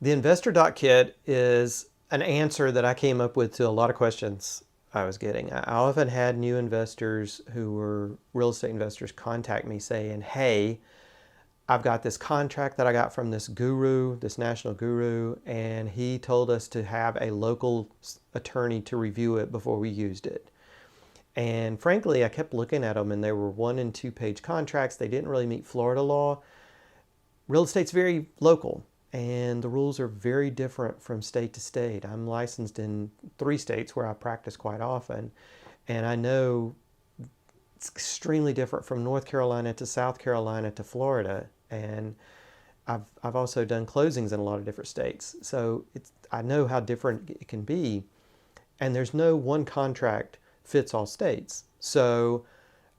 The Investor DocKit is an answer that I came up with to a lot of questions I was getting. I often had new investors who were real estate investors contact me saying, hey, I've got this contract that I got from this guru, this national guru, and he told us to have a local attorney to review it before we used it. And frankly, I kept looking at them and they were 1 and 2 page contracts. They didn't really meet Florida law. Real estate's very local and the rules are very different from state to state. I'm licensed in 3 states where I practice quite often, and I know it's extremely different from North Carolina to South Carolina to Florida. And I've also done closings in a lot of different states. So I know how different it can be. And there's no one contract fits all states. So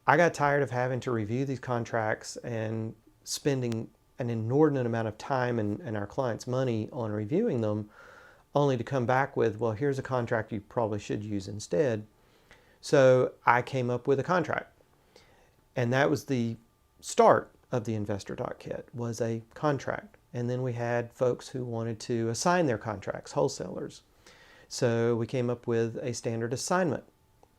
I got tired of having to review these contracts and spending an inordinate amount of time and our clients' money on reviewing them, only to come back with, well, here's a contract you probably should use instead. So I came up with a contract. And that was the start of the Investor DocKit, was a contract. And then we had folks who wanted to assign their contracts, wholesalers. So we came up with a standard assignment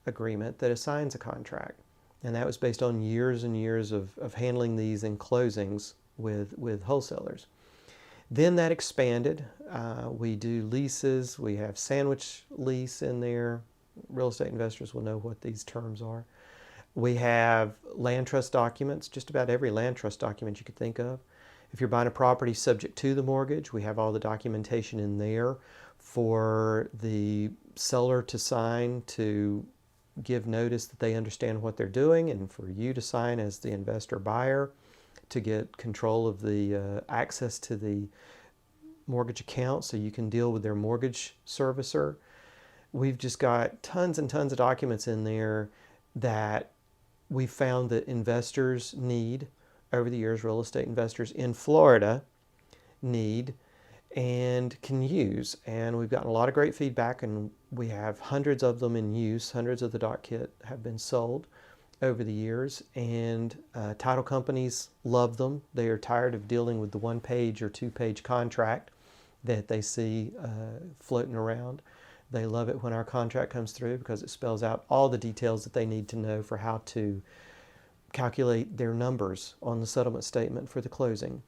agreement that assigns a contract. And that was based on years and years of handling these in closings with wholesalers. Then that expanded. We do leases. We have sandwich lease in there. Real estate investors will know what these terms are. We have land trust documents, just about every land trust document you could think of. If you're buying a property subject to the mortgage, we have all the documentation in there for the seller to sign to give notice that they understand what they're doing, and for you to sign as the investor buyer to get control of the access to the mortgage account so you can deal with their mortgage servicer. We've just got tons and tons of documents in there that we found that investors need over the years, real estate investors in Florida need and can use. And we've gotten a lot of great feedback, and we have hundreds of them in use. Hundreds of the DocKit have been sold over the years, and title companies love them. They are tired of dealing with the 1 page or 2 page contract that they see floating around. They love it when our contract comes through because it spells out all the details that they need to know for how to calculate their numbers on the settlement statement for the closing.